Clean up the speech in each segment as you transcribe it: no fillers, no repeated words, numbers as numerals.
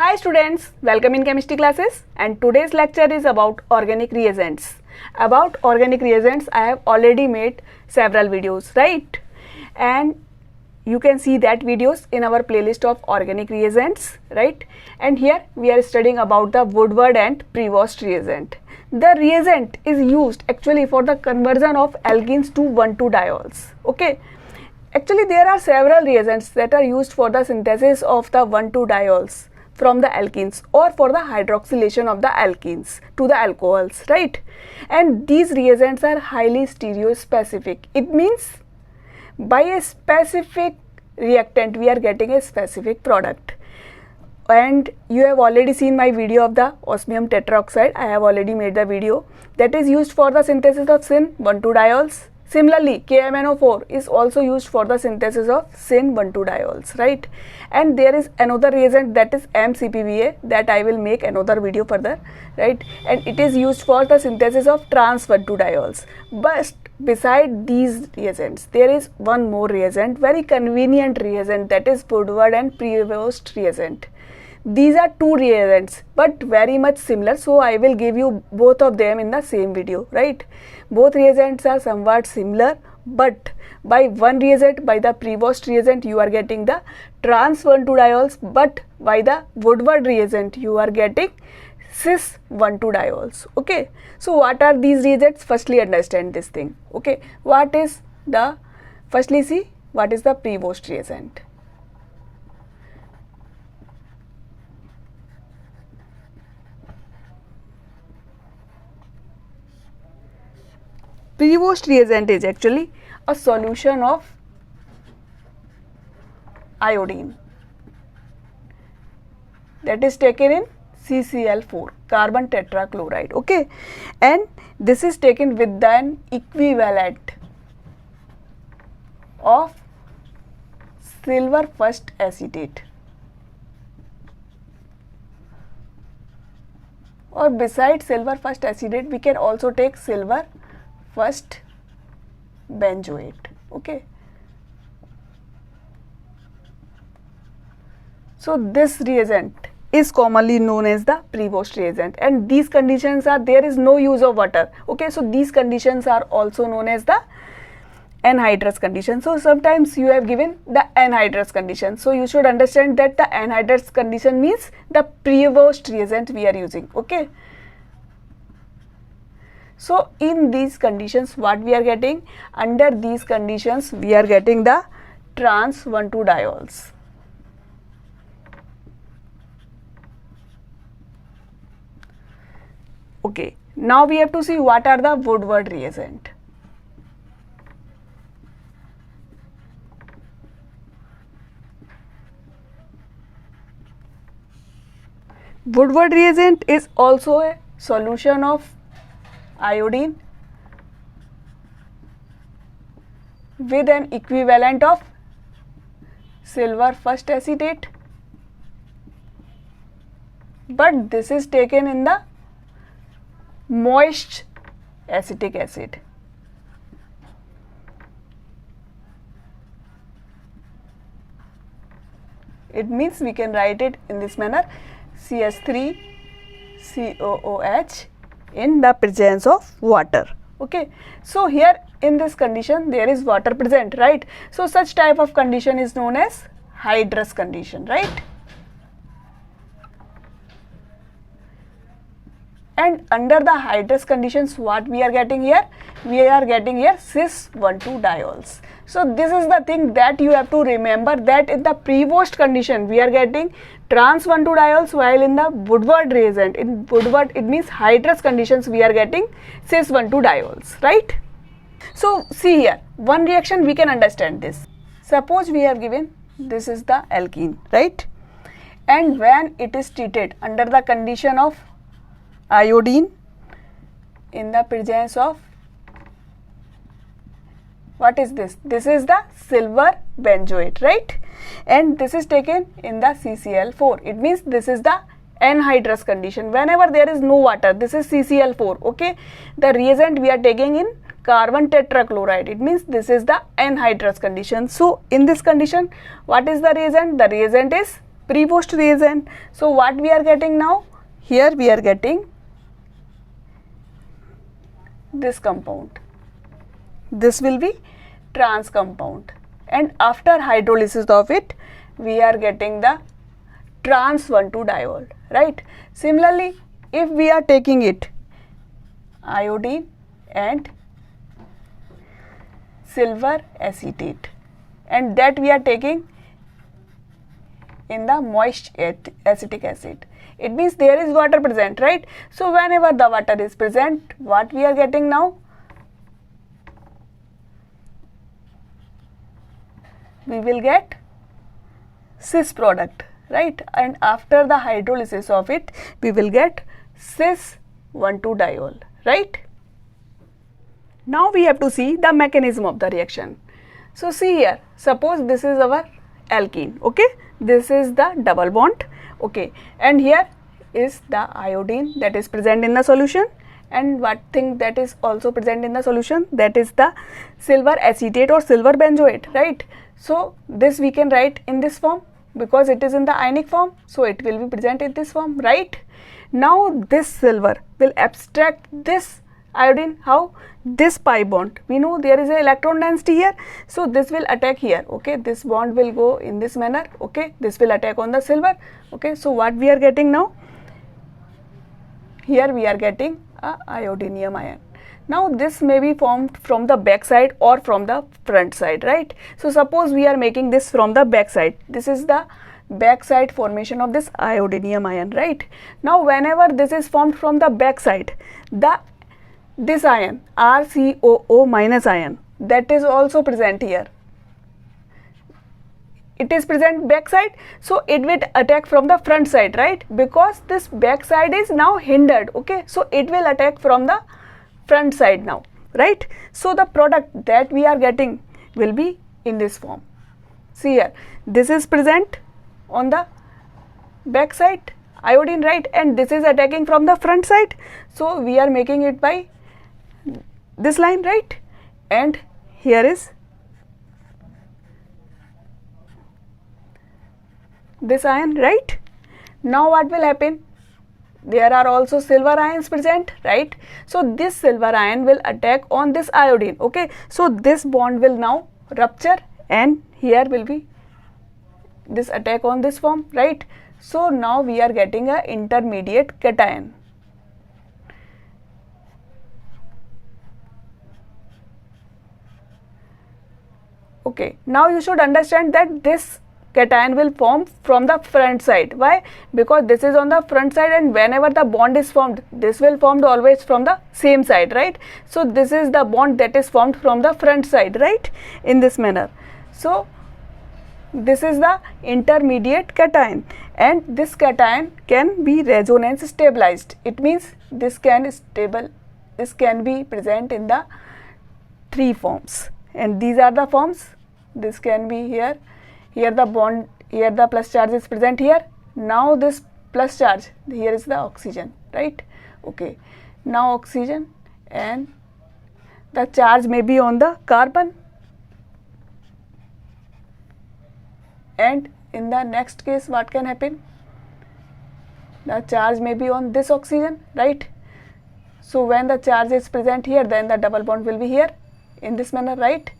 Hi students, welcome in chemistry classes, and today's lecture is about organic reagents. About organic reagents I have already made several videos, right? And you can see that videos in our playlist of organic reagents, right? And here we are studying about the Woodward and Prevost reagent. The reagent is used actually for the conversion of alkenes to 1,2-diols, okay? Actually there are several reagents that are used for the synthesis of the 1,2-diols from the alkenes or for the hydroxylation of the alkenes to the alcohols, right? And these reagents are highly stereospecific. It means by a specific reactant we are getting a specific product. And you have already seen my video of the osmium tetroxide. I have already made the video that is used for the synthesis of syn 1,2-diols. Similarly, KMnO4 is also used for the synthesis of syn 1,2-diols, right? And there is another reagent that is MCPBA that I will make another video further, right? And it is used for the synthesis of trans 1,2-diols. But beside these reagents, there is one more reagent, very convenient reagent, that is Woodward and Prevost reagent. These are two reagents but very much similar, so I will give you both of them in the same video, right? Both reagents are somewhat similar, but by one reagent, by the Prevost reagent, you are getting the trans 1,2-diols, but by the Woodward reagent you are getting cis 1,2-diols, okay? So what are these reagents? Firstly understand this thing, okay? Firstly see what is the Prevost reagent. Prevost reagent is actually a solution of iodine that is taken in CCl4, carbon tetrachloride, okay? And this is taken with an equivalent of silver first acetate, or besides silver first acetate we can also take silver first benzoate, okay? So this reagent is commonly known as the Prevost reagent, and these conditions are, there is no use of water, okay? So these conditions are also known as the anhydrous condition. So sometimes you have given the anhydrous condition, so you should understand that the anhydrous condition means the Prevost reagent we are using, okay? So in these conditions what we are getting? Under these conditions we are getting the trans 1,2-diols. Okay, now we have to see what are the Woodward reagent. Woodward reagent is also a solution of iodine with an equivalent of silver first acetate, but this is taken in the moist acetic acid. It means we can write it in this manner: CH3COOH in the presence of water, okay? So here in this condition there is water present, right? So such type of condition is known as hydrous condition, right? And under the hydrous conditions what we are getting here? We are getting here cis 1,2-diols. So this is the thing that you have to remember, that in the Prevost condition we are getting trans 1,2-diols, while in the Woodward reagent, in Woodward it means hydrous conditions, we are getting cis 1,2-diols, right? So see here, one reaction we can understand this. Suppose we have given this is the alkene, right? And when it is treated under the condition of iodine in the presence of, what is this? This is the silver benzoate, right? And this is taken in the CCl4. It means this is the anhydrous condition. Whenever there is no water, this is CCl4, okay? The reagent we are taking in carbon tetrachloride, it means this is the anhydrous condition. So in this condition, what is the reagent? The reagent is Prevost reagent. So what we are getting now? Here we are getting this compound. This will be trans compound, and after hydrolysis of it we are getting the trans 1,2-diol, right? Similarly, if we are taking it iodine and silver acetate, and that we are taking in the moist acetic acid, it means there is water present, right? So whenever the water is present, what we are getting now? We will get cis product, right? And after the hydrolysis of it, we will get cis 1,2-diol, right? Now we have to see the mechanism of the reaction. So see here, suppose this is our alkene, okay? This is the double bond, okay? And here is the iodine that is present in the solution, and what thing that is also present in the solution, that is the silver acetate or silver benzoate, right? So this we can write in this form because it is in the ionic form, so it will be present in this form, right? Now this silver will abstract this iodine. How? This pi bond, we know there is a electron density here, so this will attack here, okay? This bond will go in this manner, okay? This will attack on the silver, okay? So what we are getting now? Here we are getting a iodinium ion. Now this may be formed from the back side or from the front side, right? So suppose we are making this from the back side. This is the back side formation of this iodinium ion, right? Now whenever this is formed from the back side, this ion RCOO minus ion, that is also present here. It is present back side, so it will attack from the front side, right? Because this back side is now hindered, okay? So it will attack from the front side now, right? So the product that we are getting will be in this form. See here, this is present on the back side iodine, right? And this is attacking from the front side, so we are making it by this line, right? And here is this ion, right? Now what will happen? There are also silver ions present, right? So this silver ion will attack on this iodine, okay? So this bond will now rupture, and here will be this attack on this form, right? So now we are getting a intermediate cation. Okay, now you should understand that this cation will form from the front side. Why? Because this is on the front side, and whenever the bond is formed, this will formed always from the same side, right? So this is the bond that is formed from the front side, right? In this manner. So this is the intermediate cation, and this cation can be resonance stabilized. It means this can be present in the 3 forms, and these are the forms. This can be here the bond, here the plus charge is present here. Now this plus charge, here is the oxygen, right? Okay, now oxygen, and the charge may be on the carbon, and in the next case what can happen? The charge may be on this oxygen, right? So when the charge is present here, then the double bond will be here in this manner, right?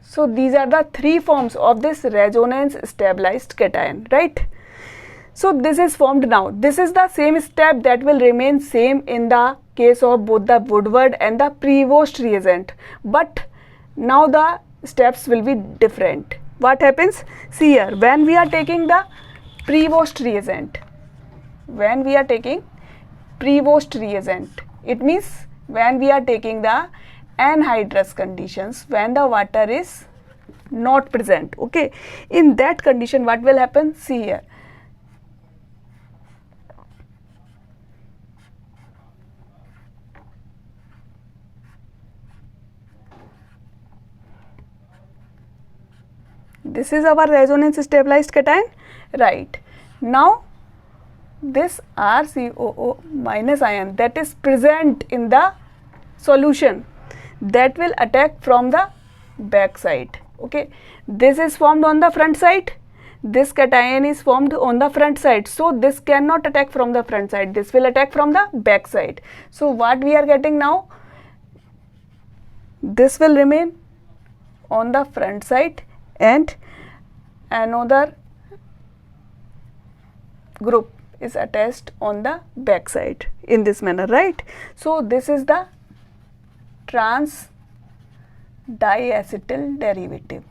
So these are the 3 forms of this resonance stabilized cation, right? So this is formed now. This is the same step that will remain same in the case of both the Woodward and the Prevost reagent, but now the steps will be different. What happens? See here, when we are taking the Prevost reagent, it means when we are taking the anhydrous conditions, when the water is not present, okay? In that condition, what will happen? See here, this is our resonance stabilized cation, right? Now this RCOO minus ion that is present in the solution, that will attack from the back side, okay? This is formed on the front side, this cation is formed on the front side, so this cannot attack from the front side, this will attack from the back side. So what we are getting now, this will remain on the front side and another group is attached on the back side in this manner, right? So this is the trans diacetyl derivative.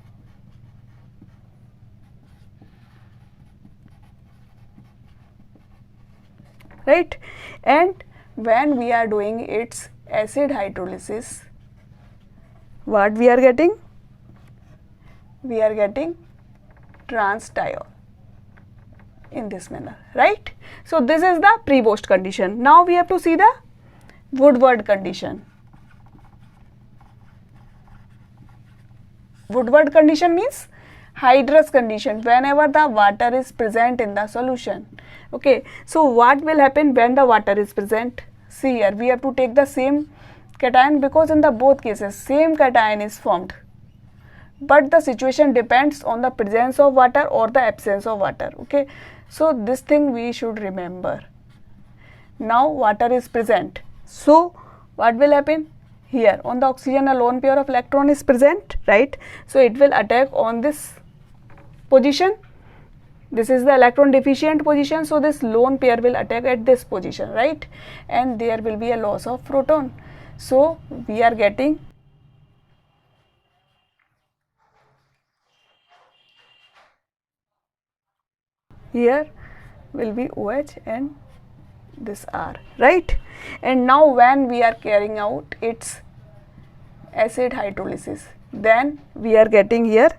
Right? And when we are doing its acid hydrolysis, what we are getting? We are getting transdiol in this manner, right? So this is the Prevost condition. Now we have to see the Woodward condition. Woodward condition means hydrous condition, whenever the water is present in the solution. Okay, so what will happen when the water is present? See here, we have to take the same cation because in the both cases same cation is formed, but the situation depends on the presence of water or the absence of water. Okay, so this thing we should remember. Now water is present, so what will happen? Here on the oxygen a lone pair of electron is present, right? So it will attack on this position. This is the electron deficient position, so this lone pair will attack at this position, right? And there will be a loss of proton. So we are getting here will be OH and this R, right? And now when we are carrying out its acid hydrolysis, then we are getting here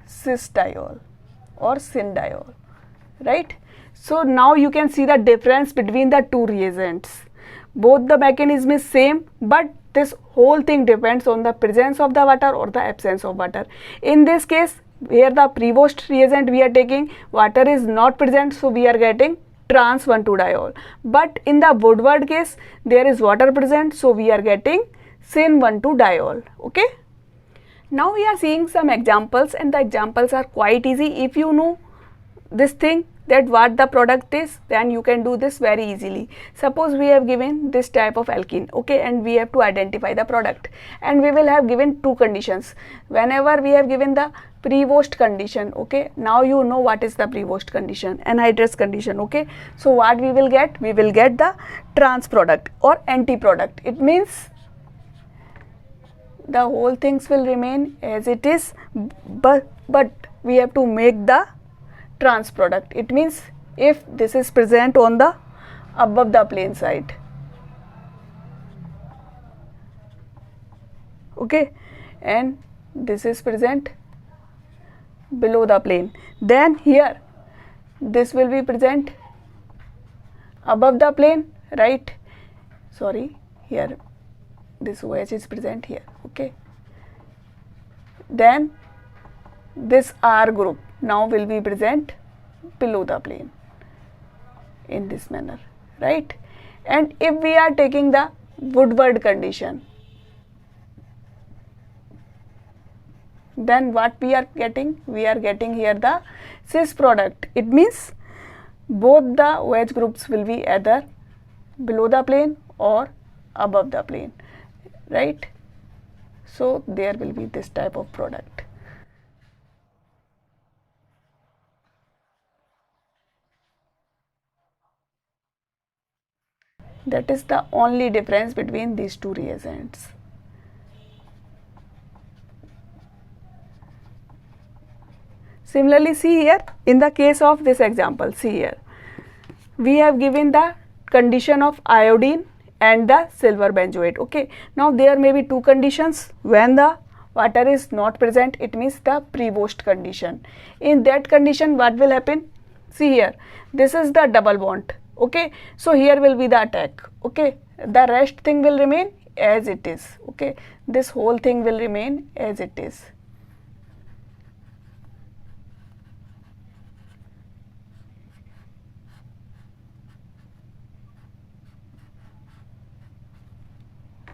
cis-diol or syn-diol, right? So now you can see the difference between the two reagents. Both the mechanism is same, but this whole thing depends on the presence of the water or the absence of water. In this case, here the Prevost reagent we are taking, water is not present, so we are getting trans 1,2-diol. But in the Woodward case, there is water present, so we are getting syn 1,2-diol. Okay. Now we are seeing some examples, and the examples are quite easy. If you know this thing, that what the product is, then you can do this very easily. Suppose we have given this type of alkene, okay, and we have to identify the product, and we will have given two conditions. Whenever we have given the Prevost condition, okay, now you know what is the Prevost condition, anhydrous condition, okay. So what we will get? We will get the trans product or anti product. It means the whole things will remain as it is, but we have to make the trans product. It means if this is present on the above the plane side, okay, and this is present below the plane, then here this will be present above the plane, right? Sorry, here this OH is present here, okay. Then this R group now will be present below the plane in this manner, right? And if we are taking the Woodward condition, then what we are getting? We are getting here the cis product. It means both the OH groups will be either below the plane or above the plane, right? So there will be this type of product. That is the only difference between these two reagents. Similarly, see here in the case of this example, see here we have given the condition of iodine and the silver benzoate, okay. Now there may be two conditions. When the water is not present, it means the Prevost condition. In that condition, what will happen? See here, this is the double bond, okay. So here will be the attack, okay. The rest thing will remain as it is, okay. This whole thing will remain as it is.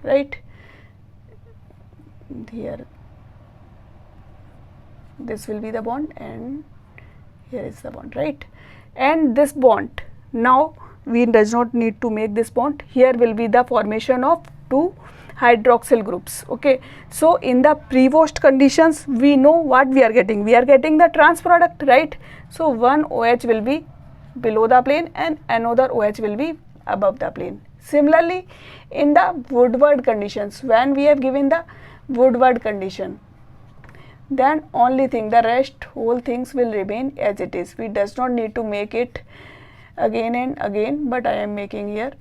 Right here this will be the bond and here is the bond, right? And this bond, now we does not need to make this bond. Here will be the formation of two hydroxyl groups. Okay, so in the Prevost conditions we know what we are getting. We are getting the trans product, right? So one OH will be below the plane and another OH will be above the plane. Similarly, in the Woodward conditions, when we have given the Woodward condition, then only thing, the rest whole things will remain as it is. We does not need to make it again and again, but I am making here.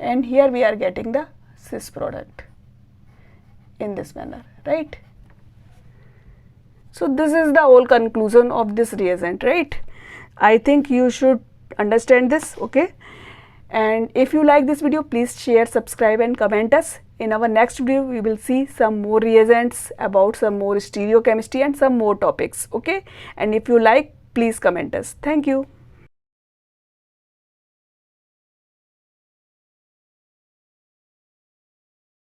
And here we are getting the cis product in this manner, right? So this is the whole conclusion of this reagent, right? I think you should understand this, okay? And if you like this video, please share, subscribe and comment us. In our next video, we will see some more reagents, about some more stereochemistry and some more topics, okay? And if you like, please comment us. Thank you.